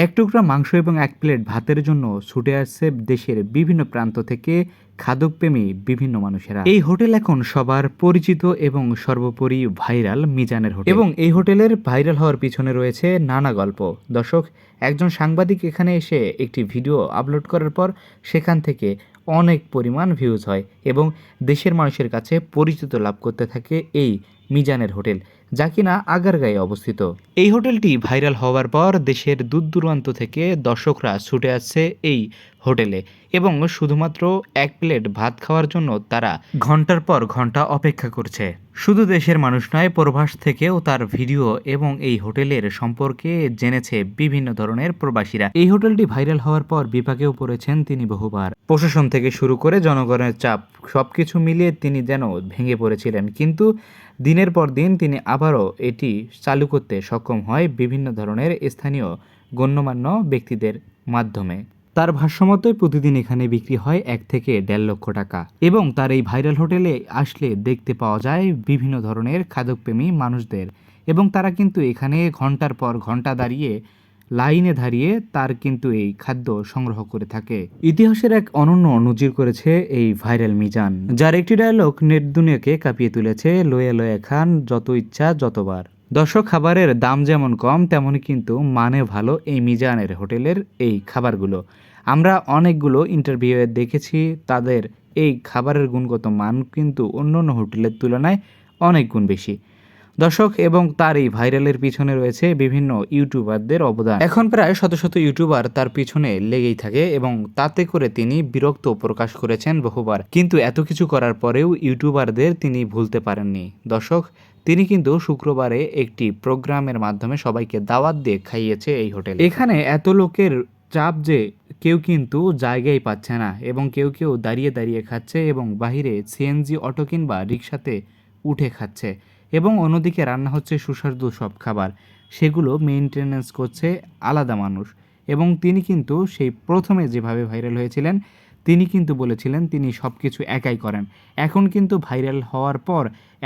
এক টুকরা মাংস এবং এক প্লেট ভাতের জন্য ছুটে আসছে দেশের বিভিন্ন প্রান্ত থেকে খাদ্যপ্রেমী বিভিন্ন মানুষেরা। এই হোটেল এখন সবার পরিচিত এবং সর্বোপরি ভাইরাল মিজানের হোটেল, এবং এই হোটেলের ভাইরাল হওয়ার পিছনে রয়েছে নানা গল্প। দর্শক, একজন সাংবাদিক এখানে এসে একটি ভিডিও আপলোড করার পর সেখান থেকে অনেক পরিমাণ ভিউজ হয় এবং দেশের মানুষের কাছে পরিচিত লাভ করতে থাকে এই মিজানের হোটেল, যা কিনা আগারগাঁয়ে অবস্থিত। এই হোটেলটি ভাইরাল হওয়ার পর দেশের দূর দূরান্ত থেকে দর্শকরা ছুটে আসছে এই হোটেলে এবং শুধুমাত্র এক প্লেট ভাত খাওয়ার জন্য তারা ঘন্টার পর ঘন্টা অপেক্ষা করছে। শুধু দেশের মানুষ নয়, প্রবাস থেকেও তার ভিডিও এবং এই হোটেলের সম্পর্কে জেনেছে বিভিন্ন ধরনের প্রবাসীরা। এই হোটেলটি ভাইরাল হওয়ার পর বিপাকেও পড়েছেন তিনি বহুবার। প্রশাসন থেকে শুরু করে জনগণের চাপ সবকিছু মিলিয়ে তিনি যেন ভেঙে পড়েছিলেন, কিন্তু দিনের পর দিন তিনি আবারও এটি চালু করতে সক্ষম হয় বিভিন্ন ধরনের স্থানীয় গণ্যমান্য ব্যক্তিদের মাধ্যমে। তার ভাষ্যমতোই প্রতিদিন এখানে বিক্রি হয় 1 থেকে 1.5 লক্ষ টাকা, এবং তার এই ভাইরাল হোটেলে আসলে দেখতে পাওয়া যায় বিভিন্ন ধরনের খাদ্যপ্রেমী মানুষদের, এবং তারা কিন্তু এখানে ঘন্টার পর ঘন্টা দাঁড়িয়ে লাইনে দাঁড়িয়ে তার কিন্তু এই খাদ্য সংগ্রহ করে থাকে। ইতিহাসের এক অনন্য নজির করেছে এই ভাইরাল মিজান, যার একটি ডায়লগ নেট দুনিয়াকে কাঁপিয়ে তুলেছে, লয়ে লয়ে খান যত ইচ্ছা যতবার। দর্শক, খাবারের দাম যেমন কম তেমনই কিন্তু মানে ভালো এই মিজানের হোটেলের এই খাবারগুলো। আমরা অনেকগুলো ইন্টারভিউয়ে দেখেছি, তাদের এই খাবারের গুণগত মান কিন্তু অন্য অন্য হোটেলের তুলনায় অনেক গুণ বেশি। দর্শক, এবং তার এই ভাইরালের পিছনে রয়েছে বিভিন্ন ইউটিউবারদের অবদান। এখন প্রায় শত শত ইউটিউবার তার পিছনে লেগেই থাকে এবং তাতে করে তিনি বিরক্ত প্রকাশ করেছেন বহুবার, কিন্তু এত কিছু করার পরেও ইউটিউবারদের তিনি ভুলতে পারেননি। দর্শক, তিনি কিন্তু শুক্রবারে একটি প্রোগ্রামের মাধ্যমে সবাইকে দাওয়াত দিয়ে খাইয়েছে এই হোটেল। এখানে এত লোকের চাপ যে কেউ কিন্তু জায়গায় পাচ্ছে না, এবং কেউ কেউ দাঁড়িয়ে দাঁড়িয়ে খাচ্ছে এবং বাহিরে সিএনজি অটো কিংবা রিক্সাতে উঠে খাচ্ছে, এবং অন্যদিকে রান্না হচ্ছে সুস্বাদু সব খাবার, সেগুলো মেনটেনেন্স করছে আলাদা মানুষ। এবং তিনি কিন্তু সেই প্রথমে যেভাবে ভাইরাল হয়েছিলেন, তিনি কিন্তু বলেছিলেন তিনি সব কিছু একাই করেন। এখন কিন্তু ভাইরাল হওয়ার পর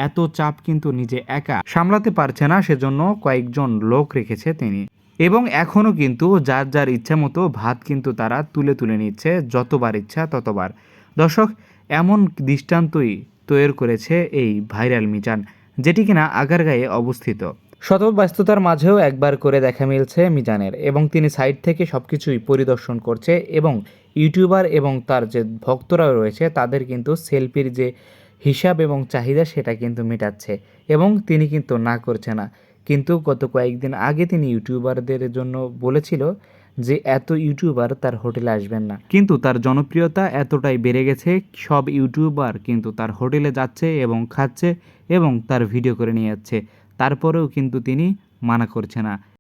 এত চাপ কিন্তু নিজে একা সামলাতে পারছে না, সেজন্য কয়েকজন লোক রেখেছে তিনি, এবং এখনও কিন্তু যার যার ইচ্ছা মতো ভাত কিন্তু তারা তুলে তুলে নিচ্ছে যতবার ইচ্ছা ততবার। দর্শক, এমন দৃষ্টান্তই তৈরি করেছে এই ভাইরাল মিজান, যেটি কিনা আগারগাঁয়ে অবস্থিত। শত ব্যস্ততার মাঝেও একবার করে দেখা মিলছে মিজানের, এবং তিনি সাইড থেকে সবকিছুই পরিদর্শন করছে, এবং ইউটিউবার এবং তার যে ভক্তরা রয়েছে তাদের কিন্তু সেলফির যে হিসাব এবং চাহিদা সেটা কিন্তু মেটাচ্ছে, এবং তিনি কিন্তু না করছে না। কিন্তু গত কয়েকদিন আগে তিনি ইউটিউবারদের জন্য বলেছিল যে এত ইউটিউবার তার হোটেলে আসবেন না, কিন্তু তার জনপ্রিয়তা এতটাই বেড়ে গেছে, সব ইউটিউবার কিন্তু তার হোটেলে যাচ্ছে এবং খাচ্ছে এবং তার ভিডিও করে নিয়ে যাচ্ছে, তারপরেও কিন্তু তিনি মানা করছে না।